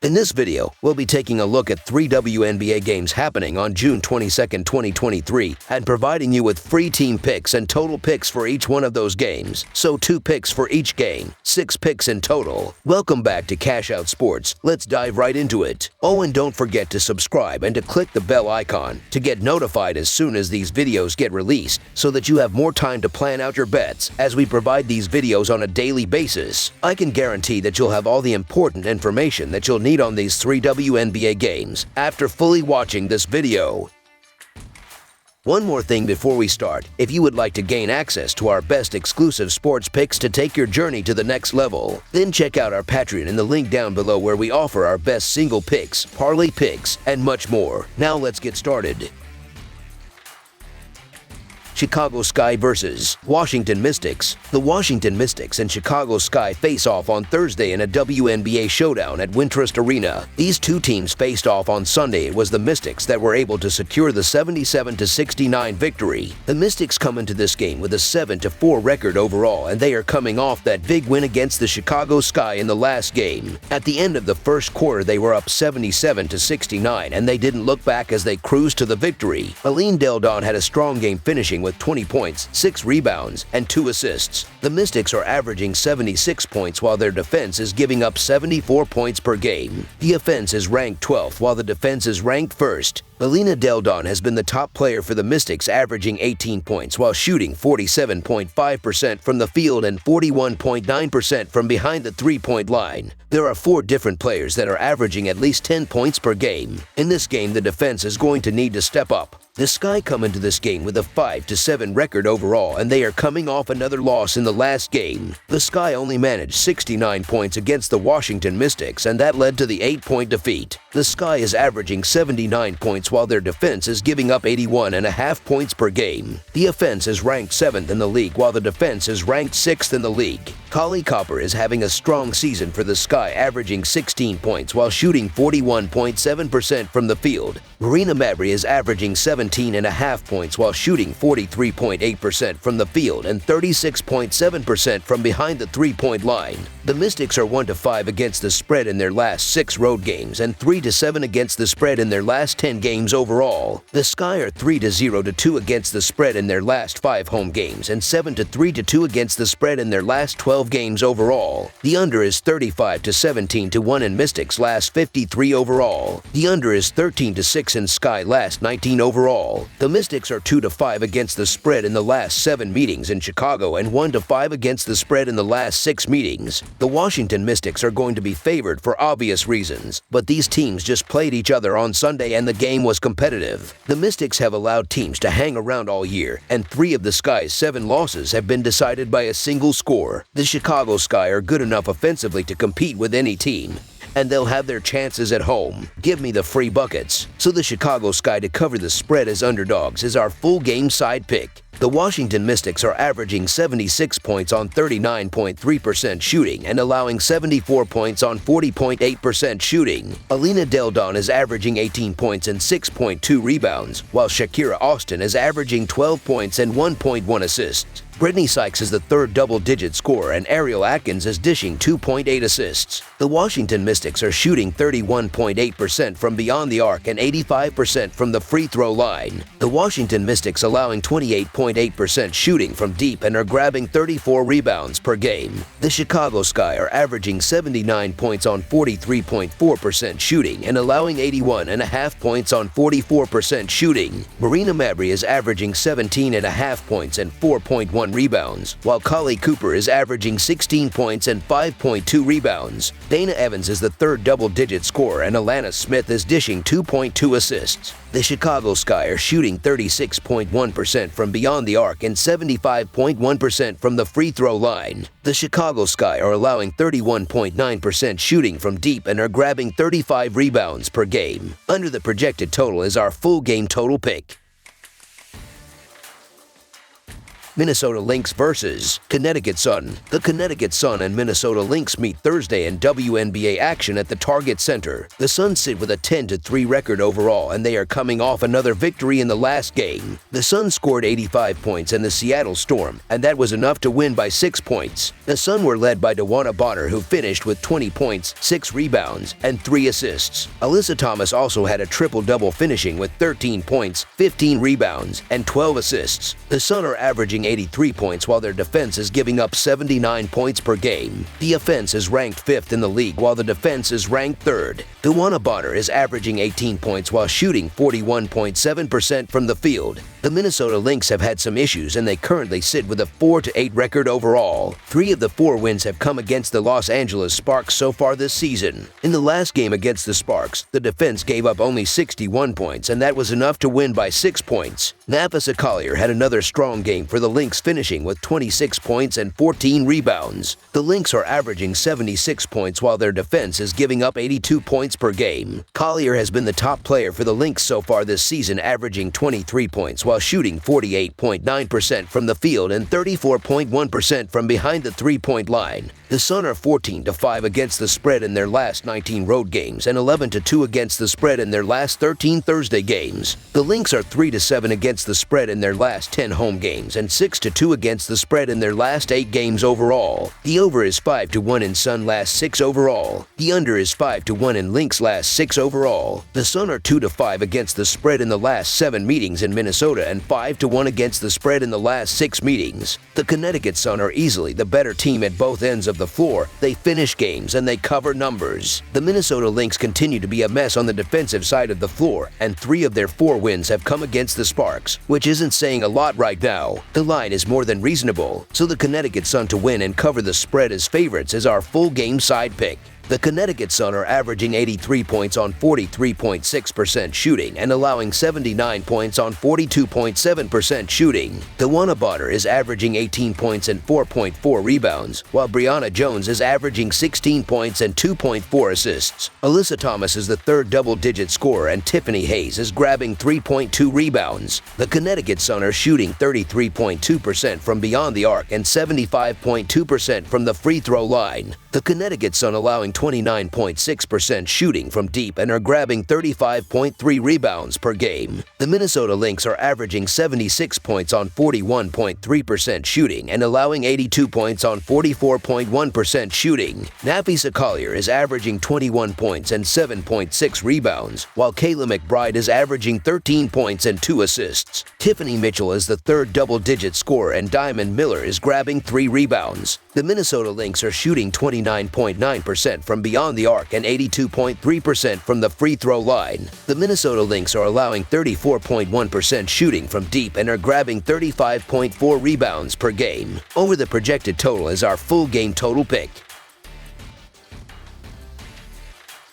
In this video, we'll be taking a look at 3 WNBA games happening on June 22, 2023, and providing you with free team picks and total picks for each one of those games. So 2 picks for each game, 6 picks in total. Welcome back to Cash Out Sports. Let's dive right into it. Oh, and don't forget to subscribe and to click the bell icon to get notified as soon as these videos get released, so that you have more time to plan out your bets as we provide these videos on a daily basis. I can guarantee that you'll have all the important information that you'll need on these 3 WNBA games after fully watching this video. One more thing before we start. If you would like to gain access to our best exclusive sports picks to take your journey to the next level, then check out our Patreon in the link down below, where we offer our best single picks, parlay picks, and much more. Now let's get started. Chicago Sky versus Washington Mystics. The Washington Mystics and Chicago Sky face off on Thursday in a WNBA showdown at Wintrust Arena. These two teams faced off on Sunday. It was the Mystics that were able to secure the 77-69 victory. The Mystics come into this game with a 7-4 record overall, and they are coming off that big win against the Chicago Sky in the last game. At the end of the first quarter, they were up 77-69, and they didn't look back as they cruised to the victory. Aline Deldon had a strong game, finishing with 20 points, 6 rebounds, and 2 assists. The Mystics are averaging 76 points while their defense is giving up 74 points per game. The offense is ranked 12th while the defense is ranked 1st. Aline Deldon has been the top player for the Mystics, averaging 18 points while shooting 47.5% from the field and 41.9% from behind the three-point line. There are 4 different players that are averaging at least 10 points per game. In this game, the defense is going to need to step up. The Sky come into this game with a 5-7 record overall, and they are coming off another loss in the last game. The Sky only managed 69 points against the Washington Mystics, and that led to the 8-point defeat. The Sky is averaging 79 points while their defense is giving up 81.5 points per game. The offense is ranked 7th in the league while the defense is ranked 6th in the league. Collie Copper is having a strong season for the Sky, averaging 16 points while shooting 41.7% from the field. Marina Mabry is averaging 17.5 points while shooting 43.8% from the field and 36.7% from behind the three-point line. The Mystics are 1-5 against the spread in their last 6 road games and 3-7 against the spread in their last 10 games overall. The Sky are 3-0-2 against the spread in their last 5 home games and 7-3-2 against the spread in their last 12 games overall. The under is 35-17-1 in Mystics' last 53 overall. The under is 13-6 in Sky last 19 overall. The Mystics are 2-5 against the spread in the last 7 meetings in Chicago and 1-5 against the spread in the last 6 meetings. The Washington Mystics are going to be favored for obvious reasons, but these teams just played each other on Sunday and the game was competitive. The Mystics have allowed teams to hang around all year, and 3 of the Sky's 7 losses have been decided by a single score. The Chicago Sky are good enough offensively to compete with any team, and they'll have their chances at home. Give me the free buckets. So the Chicago Sky to cover the spread as underdogs is our full game side pick. The Washington Mystics are averaging 76 points on 39.3% shooting and allowing 74 points on 40.8% shooting. Aline Deldon is averaging 18 points and 6.2 rebounds, while Shakira Austin is averaging 12 points and 1.1 assists. Brittany Sykes is the 3rd double-digit scorer, and Ariel Atkins is dishing 2.8 assists. The Washington Mystics are shooting 31.8% from beyond the arc and 85% from the free throw line. The Washington Mystics allowing 28.8% shooting from deep and are grabbing 34 rebounds per game. The Chicago Sky are averaging 79 points on 43.4% shooting and allowing 81.5 points on 44% shooting. Marina Mabry is averaging 17.5 points and 4.1 rebounds, while Collie Cooper is averaging 16 points and 5.2 rebounds. Dana Evans is the 3rd double-digit scorer, and Alana Smith is dishing 2.2 assists. The Chicago Sky are shooting 36.1% from beyond the arc and 75.1% from the free throw line. The Chicago Sky are allowing 31.9% shooting from deep and are grabbing 35 rebounds per game. Under the projected total is our full game total pick. Minnesota Lynx versus Connecticut Sun. The Connecticut Sun and Minnesota Lynx meet Thursday in WNBA action at the Target Center. The Sun sit with a 10-3 record overall, and they are coming off another victory in the last game. The Sun scored 85 points in the Seattle Storm, and that was enough to win by 6 points. The Sun were led by DeWanna Bonner, who finished with 20 points, 6 rebounds, and 3 assists. Alyssa Thomas also had a triple-double, finishing with 13 points, 15 rebounds, and 12 assists. The Sun are averaging 83 points while their defense is giving up 79 points per game. The offense is ranked 5th in the league while the defense is ranked 3rd. DeWanna Bonner is averaging 18 points while shooting 41.7% from the field. The Minnesota Lynx have had some issues, and they currently sit with a 4-8 record overall. 3 of the 4 wins have come against the Los Angeles Sparks so far this season. In the last game against the Sparks, the defense gave up only 61 points, and that was enough to win by 6 points. Nafisa Collier had another strong game for the Lynx, finishing with 26 points and 14 rebounds. The Lynx are averaging 76 points while their defense is giving up 82 points per game. Collier has been the top player for the Lynx so far this season, averaging 23 points while shooting 48.9% from the field and 34.1% from behind the three-point line. The Sun are 14-5 against the spread in their last 19 road games and 11-2 against the spread in their last 13 Thursday games. The Lynx are 3-7 against the spread in their last 10 home games and 6-2 against the spread in their last 8 games overall. The over is 5-1 in Sun last 6 overall. The under is 5-1 in Lynx last 6 overall. The Sun are 2-5 against the spread in the last 7 meetings in Minnesota and 5-1 against the spread in the last 6 meetings. The Connecticut Sun are easily the better team at both ends of the floor. They finish games and they cover numbers. The Minnesota Lynx continue to be a mess on the defensive side of the floor, and 3 of their 4 wins have come against the Sparks, which isn't saying a lot right now. The line is more than reasonable, so the Connecticut Sun to win and cover the spread as favorites is our full game side pick. The Connecticut Sun are averaging 83 points on 43.6% shooting and allowing 79 points on 42.7% shooting. DeWanna Bonner is averaging 18 points and 4.4 rebounds, while Brianna Jones is averaging 16 points and 2.4 assists. Alyssa Thomas is the 3rd double-digit scorer, and Tiffany Hayes is grabbing 3.2 rebounds. The Connecticut Sun are shooting 33.2% from beyond the arc and 75.2% from the free throw line. The Connecticut Sun allowing 29.6% shooting from deep and are grabbing 35.3 rebounds per game. The Minnesota Lynx are averaging 76 points on 41.3% shooting and allowing 82 points on 44.1% shooting. Nafisa Collier is averaging 21 points and 7.6 rebounds, while Kayla McBride is averaging 13 points and 2 assists. Tiffany Mitchell is the 3rd double-digit scorer, and Diamond Miller is grabbing 3 rebounds. The Minnesota Lynx are shooting 29.9% from beyond the arc and 82.3% from the free throw line. The Minnesota Lynx are allowing 34.1% shooting from deep and are grabbing 35.4 rebounds per game. Over the projected total is our full game total pick.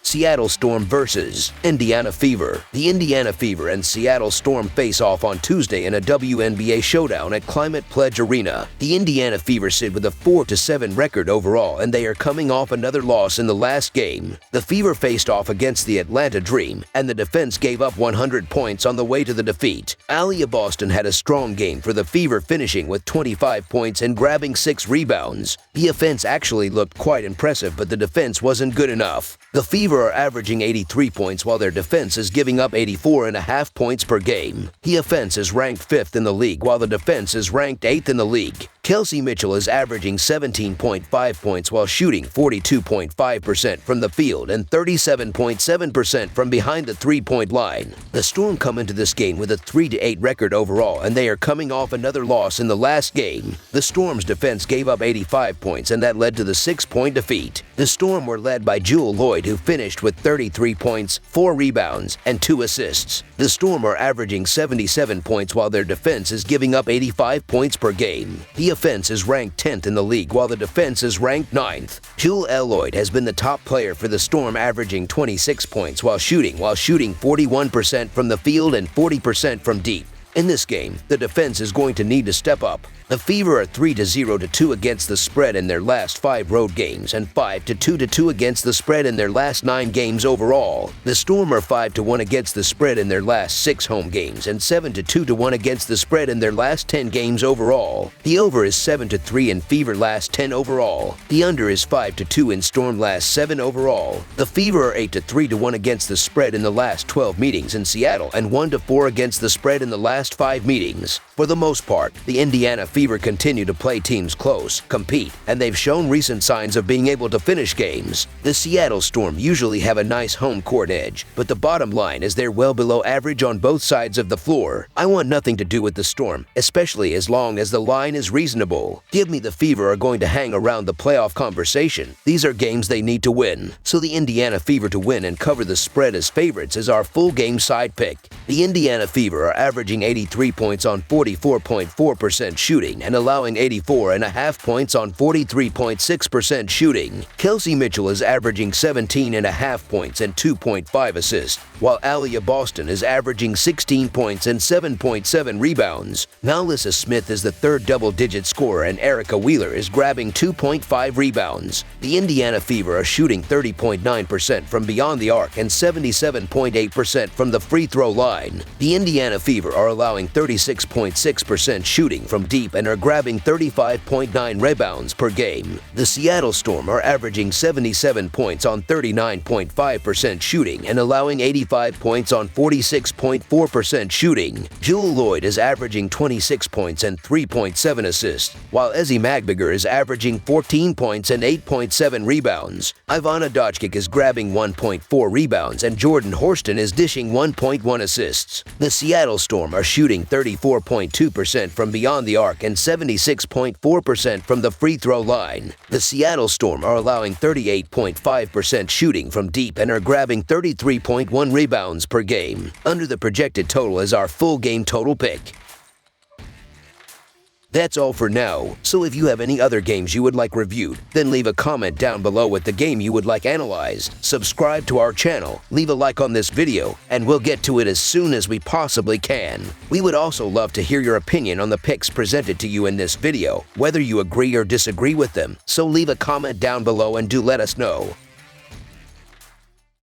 Seattle Storm versus Indiana Fever. The Indiana Fever and Seattle Storm face off on Tuesday in a WNBA showdown at Climate Pledge Arena. The Indiana Fever sit with a 4-7 record overall, and they are coming off another loss in the last game. The Fever faced off against the Atlanta Dream, and the defense gave up 100 points on the way to the defeat. Aliyah Boston had a strong game for the Fever, finishing with 25 points and grabbing 6 rebounds. The offense actually looked quite impressive, but the defense wasn't good enough. The Fever are averaging 83 points while their defense is giving up 84.5 points per game. The offense is ranked 5th in the league while the defense is ranked 8th in the league. Kelsey Mitchell is averaging 17.5 points while shooting 42.5% from the field and 37.7% from behind the three-point line. The Storm come into this game with a 3-8 record overall, and they are coming off another loss in the last game. The Storm's defense gave up 85 points, and that led to the 6-point defeat. The Storm were led by Jewel Lloyd, who finished with 33 points, 4 rebounds, and 2 assists. The Storm are averaging 77 points while their defense is giving up 85 points per game. The offense is ranked 10th in the league while the defense is ranked 9th. Jewel Lloyd has been the top player for the Storm, averaging 26 points while shooting 41% from the field and 40% from deep. In this game, the defense is going to need to step up. The Fever are 3-0-2 against the spread in their last 5 road games and 5-2-2 against the spread in their last 9 games overall. The Storm are 5-1 against the spread in their last 6 home games and 7-2-1 against the spread in their last 10 games overall. The over is 7-3 in Fever last 10 overall. The under is 5-2 in Storm last 7 overall. The Fever are 8-3-1 against the spread in the last 12 meetings in Seattle and 1-4 against the spread in the last 5 meetings. For the most part, the Indiana Fever continue to play teams close, compete, and they've shown recent signs of being able to finish games. The Seattle Storm usually have a nice home court edge, but the bottom line is they're well below average on both sides of the floor. I want nothing to do with the Storm, especially as long as the line is reasonable. Give me the Fever are going to hang around the playoff conversation. These are games they need to win, so the Indiana Fever to win and cover the spread as favorites is our full game side pick. The Indiana Fever are averaging 83 points on 44.4% shooting and allowing 84.5 points on 43.6% shooting. Kelsey Mitchell is averaging 17.5 points and 2.5 assists, while Alia Boston is averaging 16 points and 7.7 rebounds. Nalissa Smith is the third double-digit scorer and Erica Wheeler is grabbing 2.5 rebounds. The Indiana Fever are shooting 30.9% from beyond the arc and 77.8% from the free throw line. The Indiana Fever are allowing 36.6% shooting from deep and are grabbing 35.9 rebounds per game. The Seattle Storm are averaging 77 points on 39.5% shooting and allowing 85 points on 46.4% shooting. Jewel Lloyd is averaging 26 points and 3.7 assists, while Ezzy Magbiger is averaging 14 points and 8.7 rebounds. Ivana Doncic is grabbing 1.4 rebounds and Jordan Horston is dishing 1.1 assists. The Seattle Storm are shooting 34.2% from beyond the arc and 76.4% from the free throw line. The Seattle Storm are allowing 38.5% shooting from deep and are grabbing 33.1 rebounds per game. Under the projected total is our full game total pick. That's all for now, so if you have any other games you would like reviewed, then leave a comment down below with the game you would like analyzed. Subscribe to our channel, leave a like on this video, and we'll get to it as soon as we possibly can. We would also love to hear your opinion on the picks presented to you in this video, whether you agree or disagree with them, so leave a comment down below and do let us know.